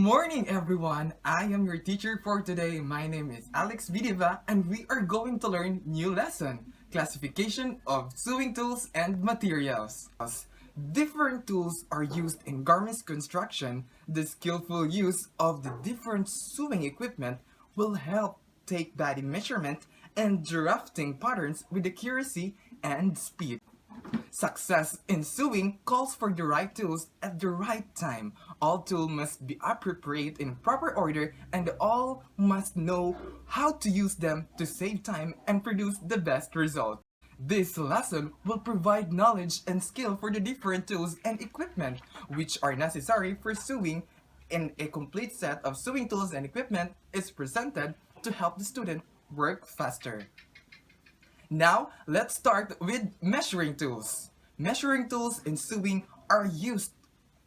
morning, everyone! I am your teacher for today. My name is Alex Vidiva, and we are going to learn new lesson, classification of sewing tools and materials. Different tools are used in garments construction. The skillful use of the different sewing equipment will help take body measurement and drafting patterns with accuracy and speed. Success in sewing calls for the right tools at the right time. All tools must be appropriate in proper order, and all must know how to use them to save time and produce the best result. This lesson will provide knowledge and skill for the different tools and equipment which are necessary for sewing, and a complete set of sewing tools and equipment is presented to help the student work faster. Now, let's start with measuring tools. Measuring tools in sewing are used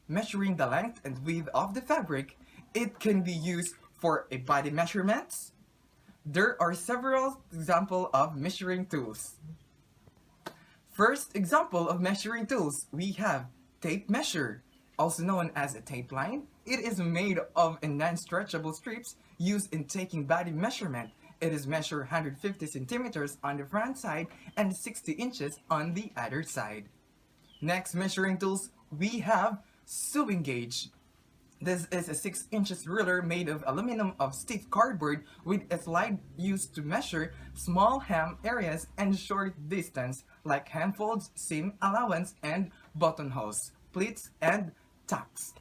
measuring the length and width of the fabric. It can be used for a body measurements. There are several examples of measuring tools. First example of measuring tools, we have tape measure, also known as a tape line. It is made of non-stretchable strips used in taking body measurement. It is measured 150 centimeters on the front side and 60 inches on the other side. Next measuring tools, we have sewing gauge. This is a 6 inches ruler made of aluminum of stiff cardboard with a slide used to measure small hem areas and short distance like hem folds, seam allowance, and buttonholes, pleats, and tacks.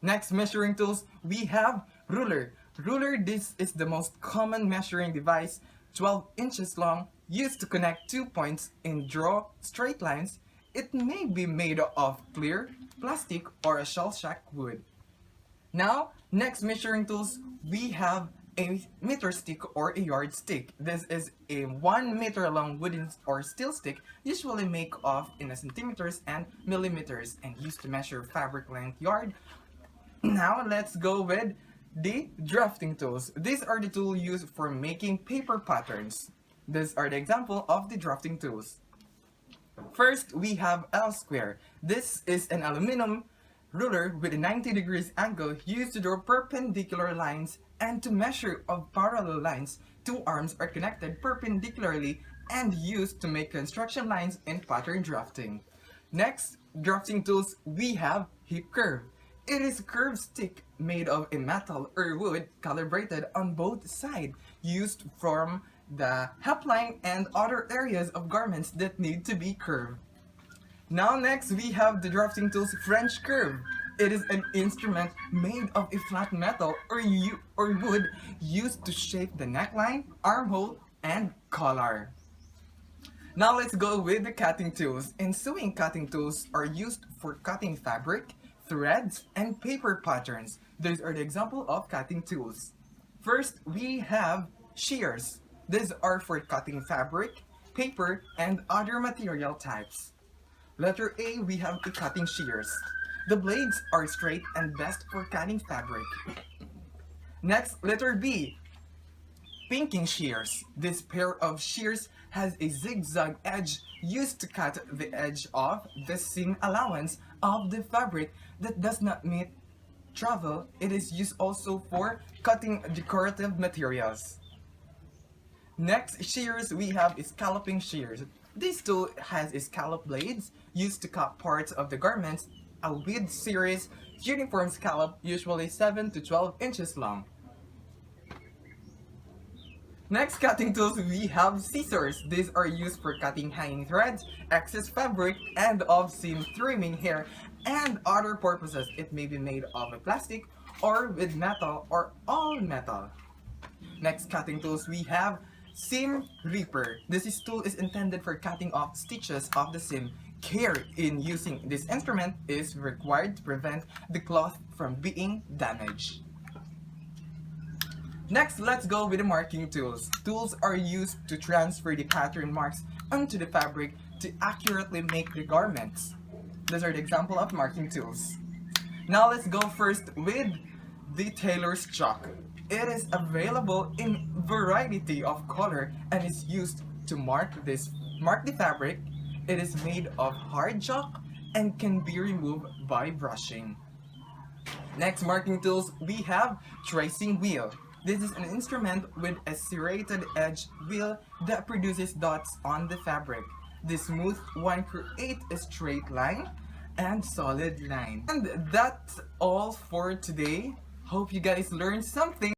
Next measuring tools, we have ruler. Ruler, this is the most common measuring device, 12 inches long, used to connect 2 points and draw straight lines. It may be made of clear, plastic, or a shell-shock wood. Now, next measuring tools, we have a meter stick or a yardstick. This is a 1 meter long wooden or steel stick, usually made of in centimeters and millimeters, and used to measure fabric length yard. Now, let's go with the drafting tools. These are the tools used for making paper patterns. These are the example of the drafting tools. First, we have L-square. This is an aluminum ruler with a 90 degrees angle used to draw perpendicular lines and to measure of parallel lines. Two arms are connected perpendicularly and used to make construction lines in pattern drafting. Next, drafting tools, we have hip curve. It is a curved stick made of a metal or wood calibrated on both sides, used from the hepline and other areas of garments that need to be curved. Now next, we have the drafting tools French curve. It is an instrument made of a flat metal or wood used to shape the neckline, armhole, and collar. Now let's go with the cutting tools. In sewing, cutting tools are used for cutting fabric, threads, and paper patterns. These are the example of cutting tools. First, we have shears. These are for cutting fabric, paper, and other material types. Letter A, we have the cutting shears. The blades are straight and best for cutting fabric. Next, letter B, pinking shears. This pair of shears has a zigzag edge used to cut the edge of the seam allowance of the fabric that does not meet travel. It is used also for cutting decorative materials. Next shears, we have scalloping shears. This tool has scallop blades used to cut parts of the garments, a width series, uniform scallop, usually 7 to 12 inches long. Next cutting tools, we have scissors. These are used for cutting hanging threads, excess fabric, and of seam trimming hair, and other purposes. It may be made of a plastic or with metal or all metal. Next cutting tools, we have seam ripper. This tool is intended for cutting off stitches of the seam. Care in using this instrument is required to prevent the cloth from being damaged. Next, let's go with the marking tools. Tools are used to transfer the pattern marks onto the fabric to accurately make the garments. These are the example of marking tools. Now let's go first with the tailor's chalk. It is available in variety of color and is used to mark the fabric. It is made of hard chalk and can be removed by brushing. Next marking tools, we have tracing wheel. This is an instrument with a serrated edge wheel that produces dots on the fabric. The smooth one creates a straight line and solid line. And that's all for today. Hope you guys learned something.